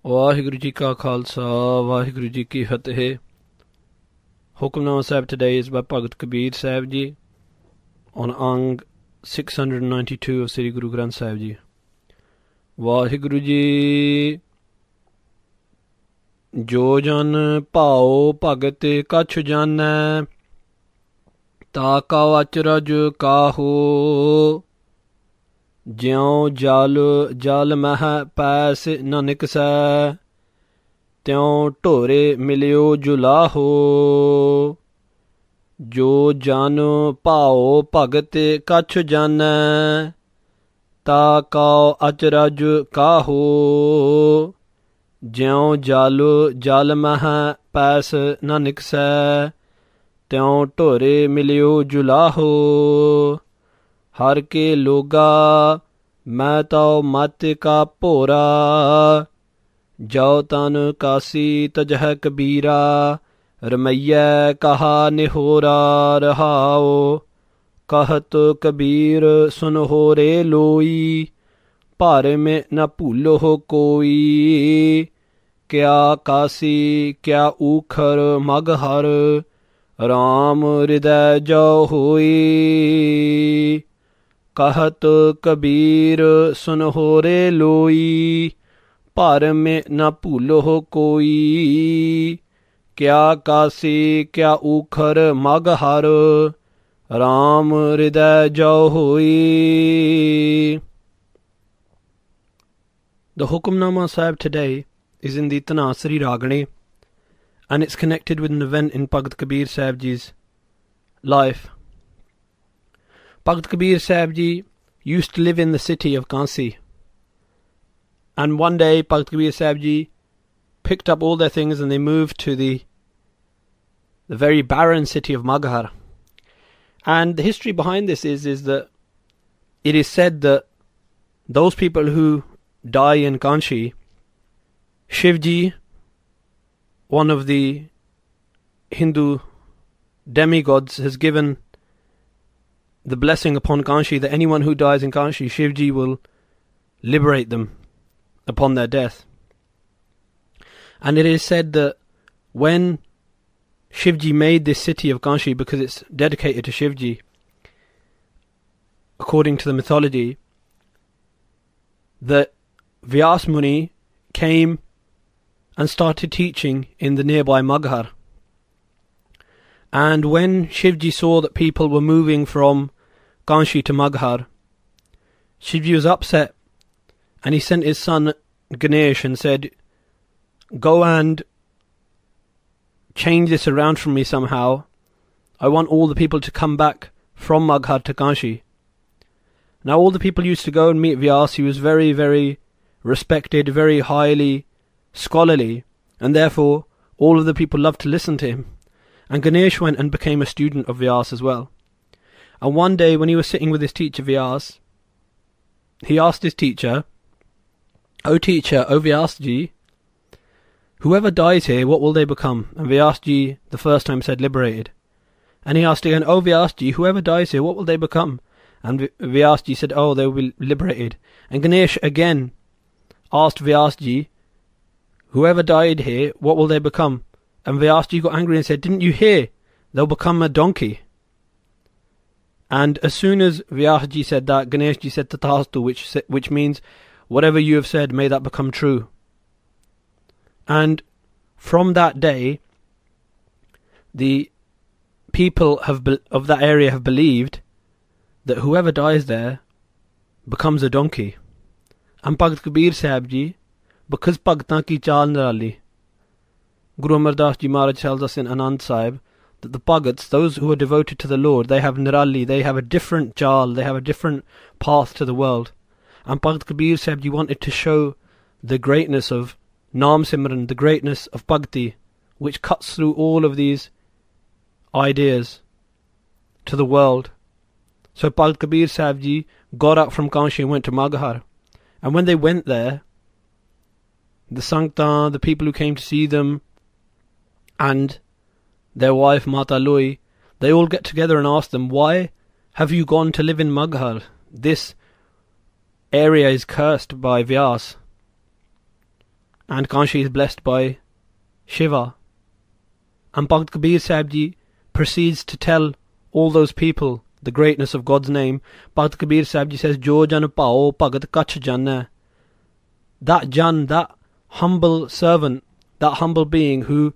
Waheguru Ji Ka Khalsa, Waheguru Ji Ki Fateh. Hukamnama Sahib today is by Bhagat Kabeer Sahib Ji on Ang 692 of Sri Guru Granth Sahib Ji. Waheguru Ji Jo jan pao bhagat kach janai, ta ka achraj kaho, ज्यों जल मह पैस न निकसै, त्यों ढोरे मिलियो जुलाहो। जो जन भाओ भगत कछ जानै, ता काओ अचरज काहो। ज्यों जल मह पैस न निकसै, त्यों ढोरे मिलियो जुलाहो। हर के लोगा मैं तो मत का भोरा, जो तन कासी तजह कबीरा, रमैया कहा निहोरा रहाओ। कहत कबीर सुन हो रे लोई, भार में न भूलो हो कोई। क्या कासी क्या ऊखर मगहर, राम हृदय जो होई। कहत कबीर सुन हो रे लोई, भार में न भूलो हो कोई। क्या कासी क्या ऊखर मगहर, राम हृदय जो होई। The Hukamnama Sahib today is in the DHANAASAREE Ragane, and it's connected with an event in Bhagat Kabeer Sahib Ji's life. Bhagat Kabeer Sahib Ji used to live in the city of Kansi, and one day Bhagat Kabeer Sahib Ji picked up all their things and they moved to the very barren city of Maghar. And the history behind this is that it is said that those people who die in Kanshi, Shivji, one of the Hindu demigods, has given the blessing upon Kanshi that anyone who dies in Kanshi, Shivji will liberate them upon their death. And it is said that when Shivji made this city of Kanshi, because it's dedicated to Shivji, according to the mythology, that Vyas Muni came and started teaching in the nearby Maghar. And when Shivji saw that people were moving from Kanshi to Maghar, Shivji was upset, and he sent his son Ganesh and said, go and change this around for me somehow. I want all the people to come back from Maghar to Kanshi. Now all the people used to go and meet Vyas. He was very, very respected, very highly scholarly, and therefore all of the people loved to listen to him. And Ganesh went and became a student of Vyas as well. And one day when he was sitting with his teacher Vyas, he asked his teacher, O teacher, O Vyasji, whoever dies here, what will they become? And Vyasji the first time said liberated. And he asked again, O Vyasji, whoever dies here, what will they become? And Vyasji said, oh, they will be liberated. And Ganesh again asked Vyasji, whoever died here, what will they become? And Vyasji got angry and said, didn't you hear? They'll become a donkey. And as soon as Vyasji said that, Ganeshji said Tathastu, which means, whatever you have said, may that become true. And from that day, the people of that area have believed that whoever dies there becomes a donkey. And Bhagat Kabeer Sahib Ji, because Bhagtan ki chaal nirali, Guru Amar Das Ji Maharaj tells us in Anand Sahib that the Bhagats, those who are devoted to the Lord, they have nirali, they have a different jal, they have a different path to the world. And Bhagat Kabeer Sahib Ji wanted to show the greatness of Naam Simran, the greatness of Bhakti, which cuts through all of these ideas to the world. So Bhagat Kabeer Sahib Ji got up from Kanshi and went to Maghar. And when they went there, the Sanktan, the people who came to see them, and their wife Mata Lui, they all get together and ask them, why have you gone to live in Maghar? This area is cursed by Vyas. and Kanshi is blessed by Shiva. And Bhagat Kabir Sahib Ji proceeds to tell all those people the greatness of God's name. Bhagat Kabir Sahib Ji says, Jo jan pao bhagat kach janna. That jan, that humble servant, that humble being who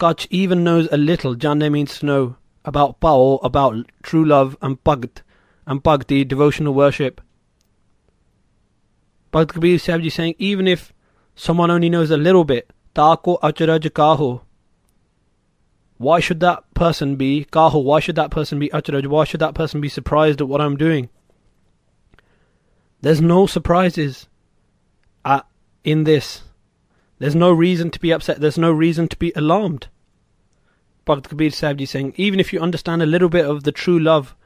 kach even knows a little, janna means to know, about pao, about true love, and bhakti, devotional worship. Bhagat Kabir Sahib Ji saying, even if someone only knows a little bit, taako acharaj kaho. Why should that person be kaho? Why should that person be acharaj? Why should that person be surprised at what I'm doing? There's no surprises in this. There's no reason to be upset. There's no reason to be alarmed. Bhagat Kabir Sahib Ji saying, even if you understand a little bit of the true love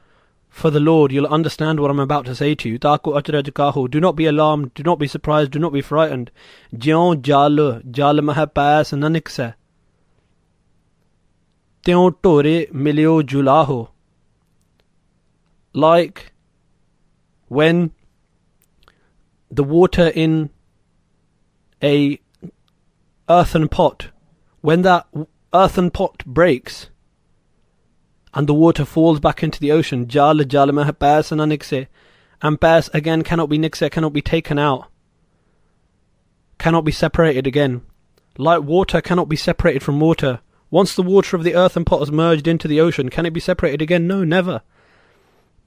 for the Lord, you'll understand what I'm about to say to you. Taako acharaj kaho. Do not be alarmed. Do not be surprised. Do not be frightened. Jyon jal mah paas nanikse. Tyon tore milyo julaho. Like when the water in a earthen pot, when that earthen pot breaks and the water falls back into the ocean, jal mah paas nanikse, and paas again cannot be nikse, cannot be taken out, cannot be separated again. Like water cannot be separated from water. Once the water of the earthen pot has merged into the ocean, can it be separated again? No, never.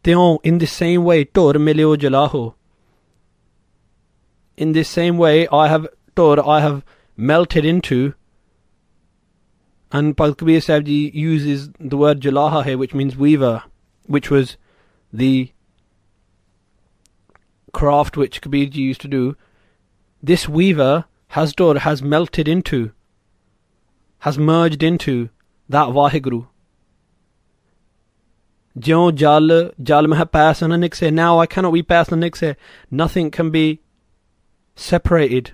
In the same way, tor milyo jalaho. In this same way, I have melted into, and Bhagat Kabir Sahib Ji uses the word jalaha here, which means weaver, which was the craft which Kabir Ji used to do. This weaver has melted into, has merged into that Vaheguru. Jyon jal mah paas na nikse. Now I cannot be paas na nikse. Nothing can be separated.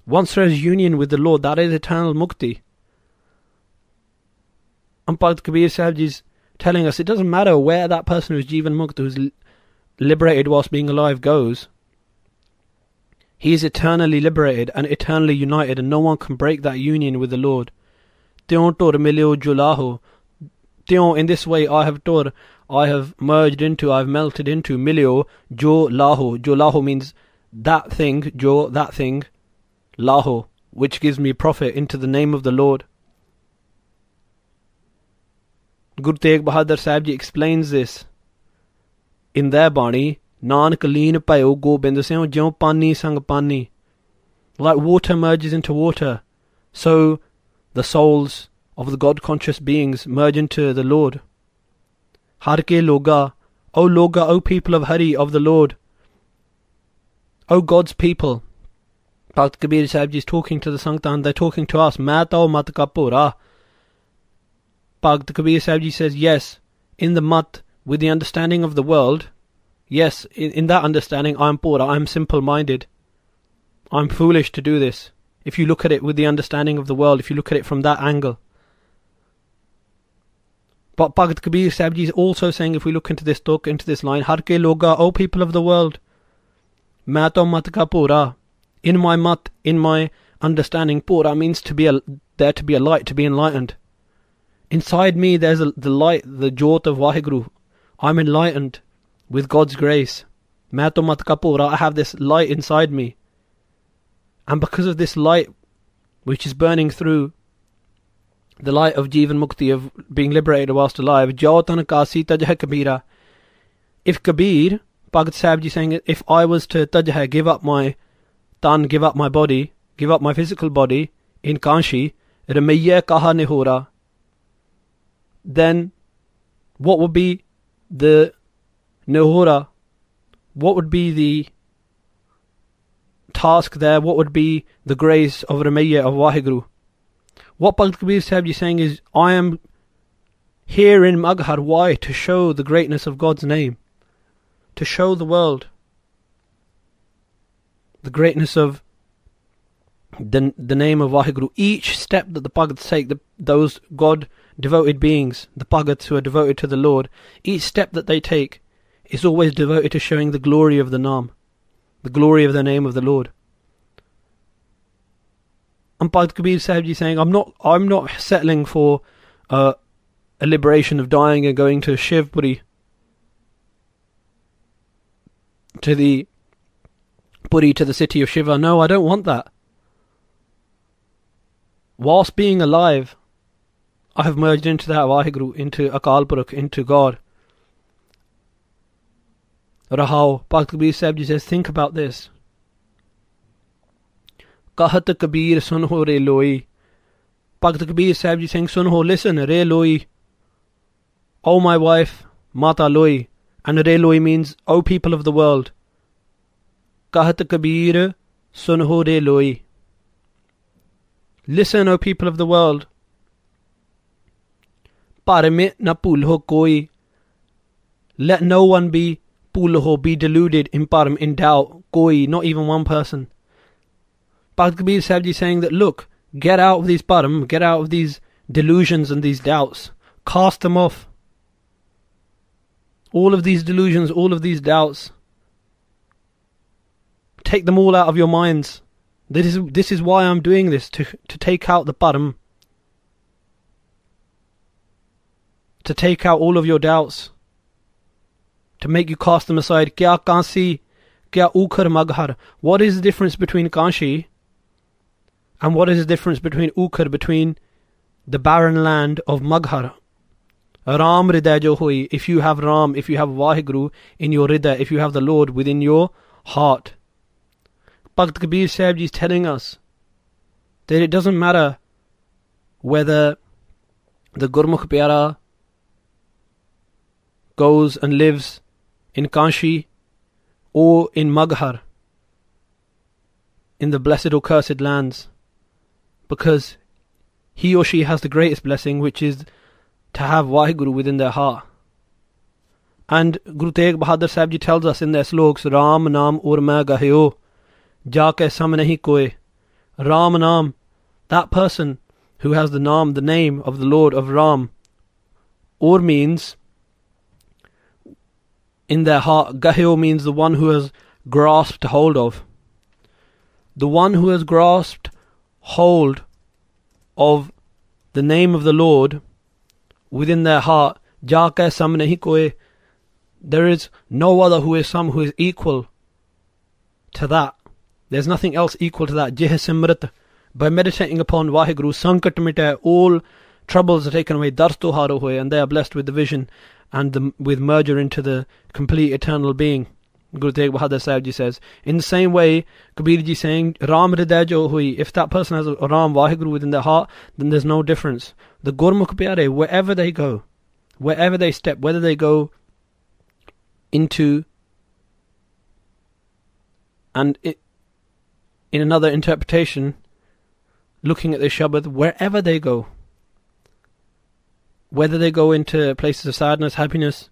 Once there is union with the Lord, that is eternal mukti. And Bhagat Kabir Sahib Ji is telling us it doesn't matter where that person who's Jivan Mukta, who's liberated whilst being alive, goes. He is eternally liberated and eternally united, and no one can break that union with the Lord. Tyon tor milyo julaho. Tyon, in this way I have merged into, I have melted into, milyo jo laho. Jo laho means that thing, jo, that thing, laho, which gives me profit, into the name of the Lord. Guru Tegh Bahadur Sahib Ji explains this in their Bani. Nanak leen payo gobind seyo jyon pani sang pani. Like water merges into water, so the souls of the God-conscious beings merge into the Lord. Har ke loga, O people of Hari, of the Lord, O God's people. Bhagat Kabir Sahib Ji is talking to the Sanktan, they're talking to us. Main tao mat ka pura. Bhagat Kabir Sahib Ji says, yes, in the mat, with the understanding of the world, yes, in that understanding, I am pura, I am simple-minded. I am foolish to do this. If you look at it with the understanding of the world, if you look at it from that angle. But Bhagat Kabir Sahib Ji is also saying, if we look into this talk, into this line, Har ke loga, O people of the world, main to mat ka pura. In my mat, in my understanding, pura means to be there to be a light, to be enlightened. Inside me there's the light, the jyot of Vaheguru. I'm enlightened with God's grace. Main to mat ka pura. I have this light inside me. And because of this light, which is burning through, the light of Jivan Mukti, of being liberated whilst alive, Jao Tanakasi Tajha Kabira. If Kabir, Bhagat Sahib Ji saying, if I was to Tajha, give up my tan, give up my body, give up my physical body, in Kanshi, Ramaya Kaha Nihora, then what would be the Nihora? What would be the task there? What would be the grace of Ramaya, of Vaheguru? What Bhagat Kabir Sahib Ji is saying is, I am here in Maghar. Why? To show the greatness of God's name. To show the world the greatness of the name of Vaheguru. Each step that the Bhagats take, those God-devoted beings, the Bhagats who are devoted to the Lord, each step that they take is always devoted to showing the glory of the Naam, the glory of the name of the Lord. And Bhagat Kabir Sahib Ji saying, I'm not settling for a liberation of dying and going to Shivpuri, to the Puri, to the city of Shiva. No, I don't want that. Whilst being alive, I have merged into that Vaheguru, into Akal Purakh, into God. Rahao, Bhagat Kabir Sahib Ji says, think about this. Kahat Kabir sunho re loi. Bhagat Kabir Sahib Ji saying, sunho, listen, re loi. O my wife, Mata loi. And re loi means, O people of the world. Kahat Kabir sunho re loi. Listen, O people of the world. Parame na pulho koi. Let no one be pulho, be deluded, in param, in doubt, koi, not even one person. Bhagat Kabir Sahib Ji saying that, look, get out of these param, get out of these delusions and these doubts. Cast them off. All of these delusions, all of these doubts. Take them all out of your minds. This is why I'm doing this, to take out the param. To take out all of your doubts. To make you cast them aside. Kya Kansi, kya Ukhar Maghar. What is the difference between Kanshi and what is the difference between Ukhar, between the barren land of Maghar? Ram Hriday jo hui. If you have Ram, if you have Vaheguru in your Hriday, if you have the Lord within your heart. Bhagat Kabir Sahib Ji is telling us that it doesn't matter whether the Gurmukh Pyara goes and lives in Kanshi or in Maghar, in the blessed or cursed lands, because he or she has the greatest blessing, which is to have Vaheguru within their heart. And Guru Tegh Bahadur Sahib Ji tells us in their sloks, Ram Naam Ur Main Gahyo, Jaake Sam Nahi Koi. Ram Naam, that person who has the Naam, the name of the Lord of Ram, Ur means in their heart. Gahyo means the one who has grasped hold of. The one who has grasped hold of the name of the Lord within their heart. Jaake Sam Nahi Koi. There is no other who is equal to that. There's nothing else equal to that. Jeh Simrat. By meditating upon Vaheguru, Sankat Mitae, all troubles are taken away. Dars to haro hoye, and they are blessed with the vision and with merger into the complete eternal being. Guru Tegh Bahadur Sahib Ji says. In the same way, Kabir Ji saying, Ram Hriday jo hui. If that person has a Ram Vaheguru within their heart, then there's no difference. The Gurmukh Pyare, wherever they go, wherever they step, whether they go into, and in another interpretation, looking at this Shabad, wherever they go, whether they go into places of sadness, happiness,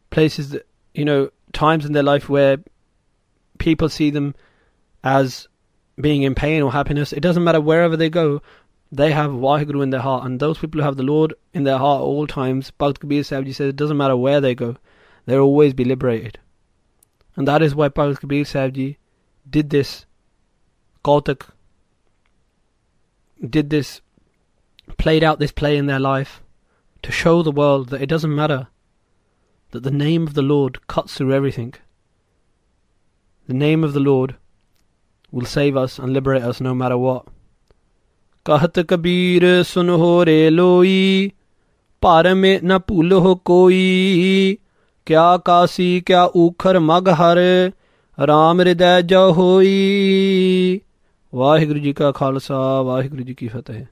places that, times in their life where people see them as being in pain or happiness, it doesn't matter. Wherever they go, they have Vaheguru in their heart, and those people who have the Lord in their heart at all times, Bhagat Kabir Sahib Ji says, it doesn't matter where they go, they'll always be liberated. And that is why Bhagat Kabir Sahib Ji did this. Kautak did this, played out this play in their life to show the world that it doesn't matter, that the name of the Lord cuts through everything. The name of the Lord will save us and liberate us no matter what. Kahat Kabir sunho re loi, parame na pulho koi, kya kasi kya ukhar maghar, Ram Hriday jo hoi. Waheguru ji का खालसा, वाहिगुरु जी की फतेह।